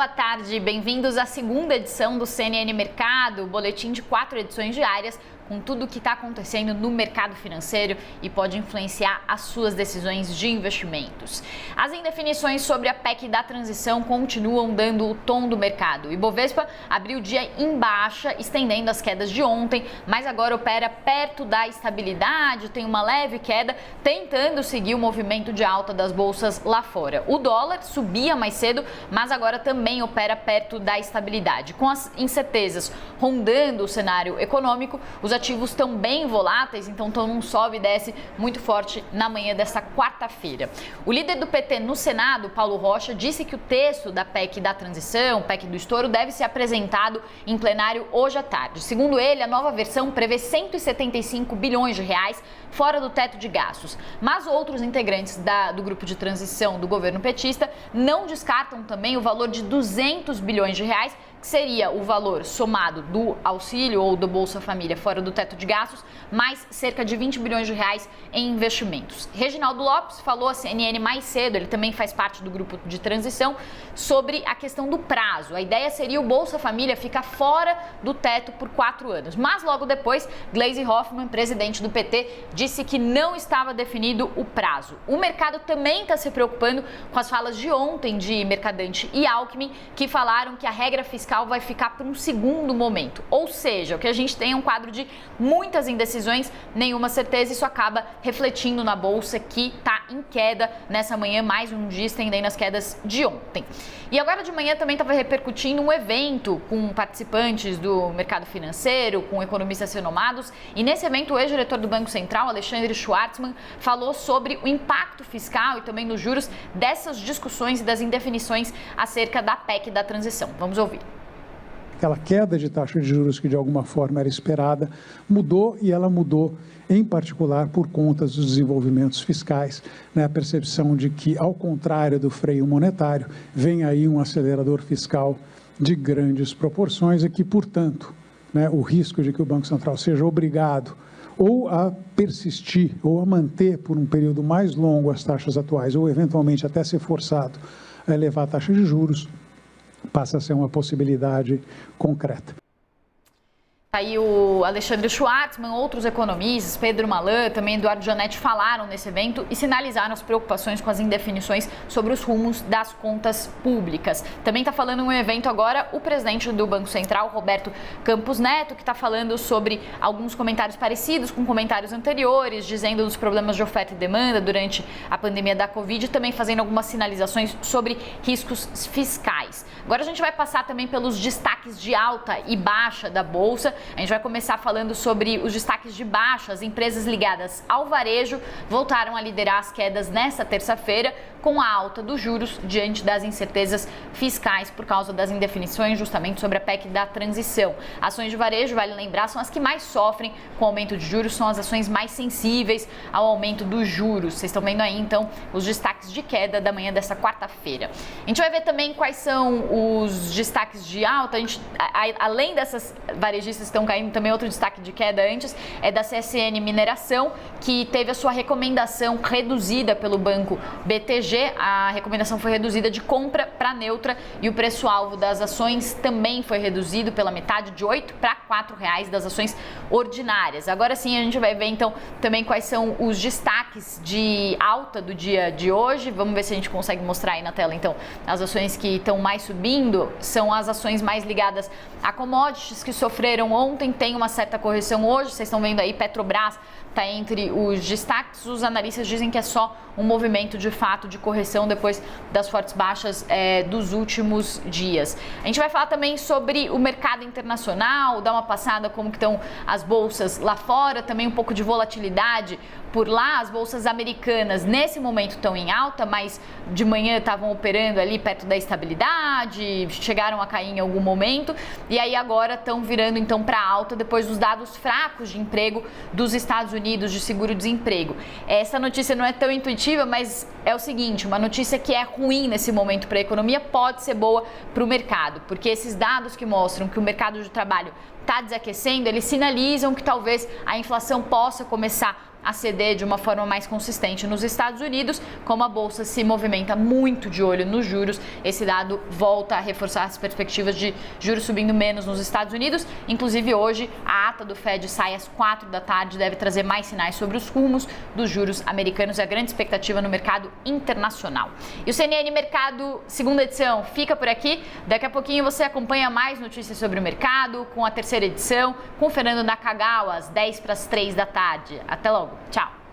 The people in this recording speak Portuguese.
Boa tarde, bem-vindos à segunda edição do CNN Mercado, boletim de 4 edições diárias com tudo o que está acontecendo no mercado financeiro e pode influenciar as suas decisões de investimentos. As indefinições sobre a PEC da transição continuam dando o tom do mercado. O Ibovespa abriu o dia em baixa, estendendo as quedas de ontem, mas agora opera perto da estabilidade, tem uma leve queda, tentando seguir o movimento de alta das bolsas lá fora. O dólar subia mais cedo, mas agora também opera perto da estabilidade. Com as incertezas rondando o cenário econômico, os ativos estão bem voláteis, então estão num sobe e desce muito forte na manhã desta quarta-feira. O líder do PT no Senado, Paulo Rocha, disse que o texto da PEC da transição, PEC do estouro, deve ser apresentado em plenário hoje à tarde. Segundo ele, a nova versão prevê 175 bilhões de reais fora do teto de gastos. Mas outros integrantes do grupo de transição do governo petista não descartam também o valor de 200 bilhões de reais, que seria o valor somado do auxílio ou do Bolsa Família fora do teto de gastos, mais cerca de 20 bilhões de reais em investimentos. Reginaldo Lopes falou à CNN mais cedo, ele também faz parte do grupo de transição, sobre a questão do prazo. A ideia seria o Bolsa Família ficar fora do teto por 4 anos. Mas logo depois, Gleisi Hoffmann, presidente do PT, disse que não estava definido o prazo. O mercado também está se preocupando com as falas de ontem de Mercadante e Alckmin, que falaram que a regra fiscal vai ficar por um segundo momento. Ou seja, o que a gente tem é um quadro de muitas indecisões, nenhuma certeza. Isso acaba refletindo na bolsa, que está em queda nessa manhã, mais um dia estendendo as quedas de ontem. E agora de manhã também estava repercutindo um evento com participantes do mercado financeiro, com economistas renomados. E nesse evento, o ex-diretor do Banco Central, Alexandre Schwartzman, falou sobre o impacto fiscal e também nos juros dessas discussões e das indefinições acerca da PEC da transição. Vamos ouvir. Aquela queda de taxa de juros que de alguma forma era esperada mudou, e ela mudou em particular por conta dos desenvolvimentos fiscais, né? A percepção de que, ao contrário do freio monetário, vem aí um acelerador fiscal de grandes proporções e que, portanto, né, o risco de que o Banco Central seja obrigado ou a persistir ou a manter por um período mais longo as taxas atuais, ou eventualmente até ser forçado a elevar a taxa de juros, passa a ser uma possibilidade concreta. Aí o Alexandre Schwartzman, outros economistas, Pedro Malan, também Eduardo Janetti, falaram nesse evento e sinalizaram as preocupações com as indefinições sobre os rumos das contas públicas. Também está falando em um evento agora o presidente do Banco Central, Roberto Campos Neto, que está falando sobre alguns comentários parecidos com comentários anteriores, dizendo dos problemas de oferta e demanda durante a pandemia da Covid, e também fazendo algumas sinalizações sobre riscos fiscais. Agora a gente vai passar também pelos destaques de alta e baixa da Bolsa. A gente vai começar falando sobre os destaques de baixa. As empresas ligadas ao varejo voltaram a liderar as quedas nesta terça-feira, com a alta dos juros diante das incertezas fiscais por causa das indefinições justamente sobre a PEC da transição. Ações de varejo, vale lembrar, são as que mais sofrem com o aumento de juros, são as ações mais sensíveis ao aumento dos juros. Vocês estão vendo aí, então, os destaques de queda da manhã dessa quarta-feira. A gente vai ver também quais são os destaques de alta. Além dessas varejistas que estão caindo, também outro destaque de queda antes é da CSN Mineração, que teve a sua recomendação reduzida pelo banco BTG. A recomendação foi reduzida de compra para neutra e o preço-alvo das ações também foi reduzido pela metade, de R$ 8 para R$ 4 das ações ordinárias. Agora sim a gente vai ver então também quais são os destaques de alta do dia de hoje. Vamos ver se a gente consegue mostrar aí na tela então as ações que estão mais subindo. São as ações mais ligadas a commodities que sofreram ontem, tem uma certa correção hoje. Vocês estão vendo aí, Petrobras está entre os destaques. Os analistas dizem que é só um movimento de fato de correção depois das fortes baixas dos últimos dias. A gente vai falar também sobre o mercado internacional, dar uma passada como que estão as bolsas lá fora, também um pouco de volatilidade por lá. As bolsas americanas nesse momento estão em alta, mas de manhã estavam operando ali perto da estabilidade, chegaram a cair em algum momento e aí agora estão virando então para alta depois dos dados fracos de emprego dos Estados Unidos de seguro-desemprego. Essa notícia não é tão intuitiva, mas é o seguinte, uma notícia que é ruim nesse momento para a economia pode ser boa para o mercado, porque esses dados que mostram que o mercado de trabalho está desaquecendo, eles sinalizam que talvez a inflação possa começar a ceder de uma forma mais consistente nos Estados Unidos. Como a bolsa se movimenta muito de olho nos juros, esse dado volta a reforçar as perspectivas de juros subindo menos nos Estados Unidos. Inclusive hoje a ata do Fed sai às 4 da tarde, deve trazer mais sinais sobre os rumos dos juros americanos e a grande expectativa no mercado internacional. E o CNN Mercado, segunda edição, fica por aqui. Daqui a pouquinho você acompanha mais notícias sobre o mercado com a terceira edição, com o Fernando Nakagawa, às 10 para as 3 da tarde. Até logo. Tchau.